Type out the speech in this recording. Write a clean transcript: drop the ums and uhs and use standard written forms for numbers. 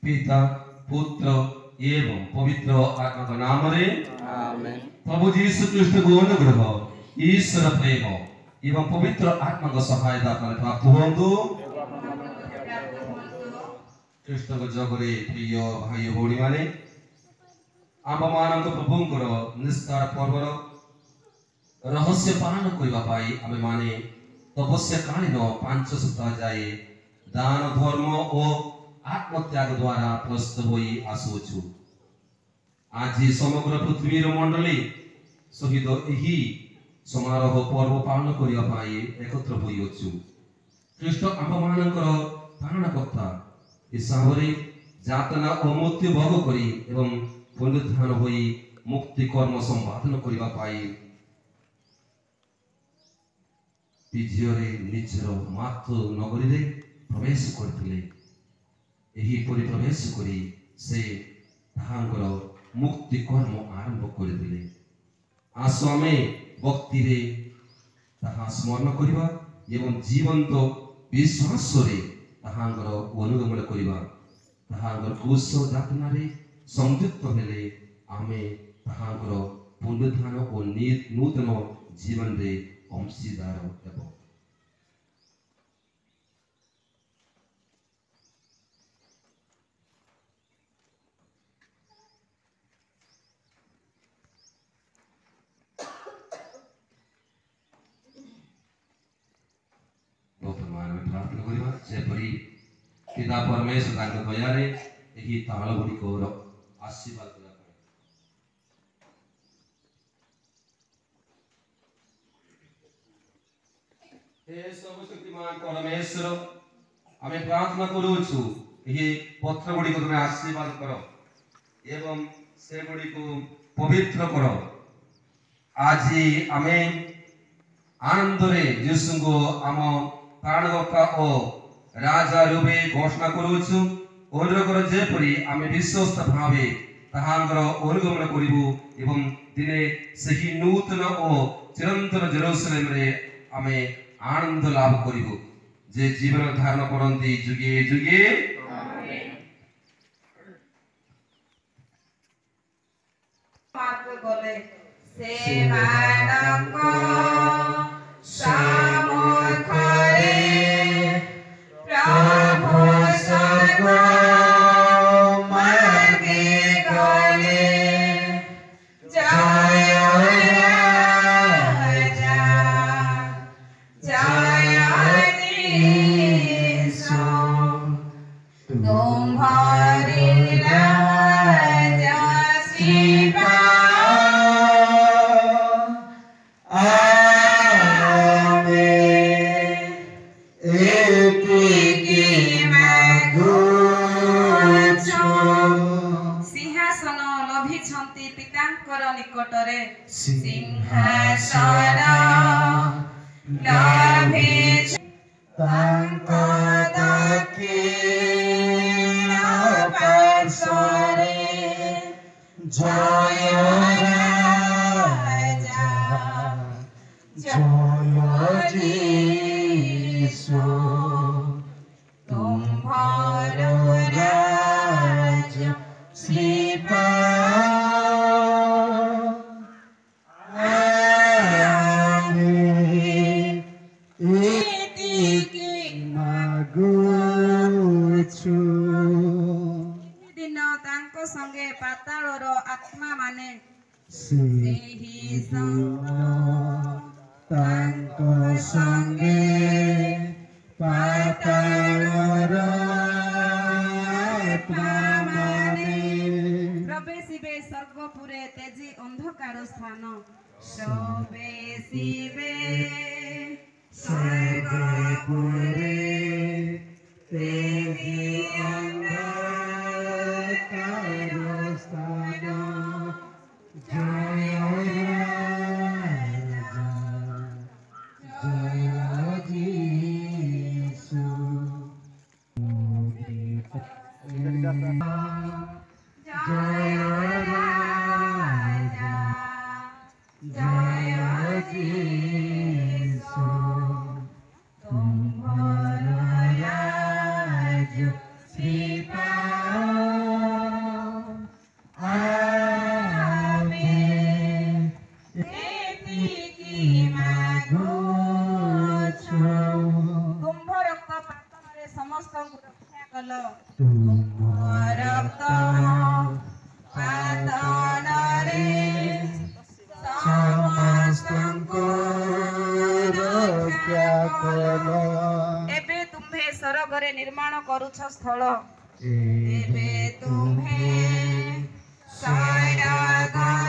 पिता पुत्र एवं पवित्र आत्मा का नाम रे आमेन। प्रभु यीशु ख्रीष्ट को अनुग्रह ईश्वर प्रेम एवं पवित्र आत्मा का सहायता प्राप्त होंदु ख्रीष्ट को जगरे प्रिय भाई भौणी माने आम मान प्रभुंकर निस्तार पर्वर रहस्य पालन करने पाई आम माने तपस्याकालीन 5 सप्ताह जाए दान धर्म और आत्मत्याग द्वारा प्रस्तुत होई आसुछु। आज समग्र पृथ्वी मंडली सहित यही समारोह पर्व पालन करने पाई एकत्र होइछु। ख्रीष्ट आम मानकर प्राणकर्ता हिसाब से जातना और मृत्यु भोग करी एवं पुनरुत्थान होई मुक्ति कर्म संपादन करने पाई विजय निजर मातृ नगरी रे प्रवेश करथिले। एही परि प्रवेश करी से ताहांकर मुक्ति कर्म आरंभ करथिले। आसो आमे भक्ति रे ताहा स्मरण करिबा एवं जीवंत विश्वास रे ताहांकर अनुगमन करिबा ताहांकर क्रूस यातना रे संयुक्त हेले आमे ताहांकर पुनरुत्थान और नूतन जीवन रे अंशीदार हेबो। प्रार्थना करिबा सेपरि पिता परमेश्वर तांको दयारे एही ताल गुडी को आशीर्वाद करा हे सर्वशक्तिमान परमेश्वर आमे प्रार्थना करूछु एही पत्र गुडी को तुमे आशीर्वाद करो एवं से गुडी को पवित्र करो। आज आमे आनंद रे यीशु को आम प्राणकर्ता और राजा रूपे घोषणा करूछु। अनुग्रह कर जेपरि आमे विश्वस्त भावे ताहांकर अनुगमन करिबु एवं दिने सही नूतन और चिरंतन जेरूशलेम रे आमे आनंद लाभ करिबु जे जीवन धारण करंती जुगे जुगे आमेन। मार्ग गले से मानक निकटरे सिंहासन लाभे तांको दक्षिण पार्श्वरे जय राजा जय यीशु तुम्हारा राज्य श्रीपा संगे पातालर आत्मा माने सेही तांको संगे पातालर आत्मा माने प्रवेशिबे स्वर्गपुरे तेजी अंधकार स्थान प्रवेशिबे स्वर्गपुरे तेजी श्री କଲ ତୁମ ରକ୍ତ ପାତନରେ ସମସ୍ତଙ୍କୁ ରକ୍ଷା କଲ। ଏବେ ତୁମ୍ଭେ ସରଗରେ ନିର୍ମାଣ କରୁଛ ସ୍ଥଳ ଏବେ ତୁମ୍ଭେ ସ୍ୱର୍ଗ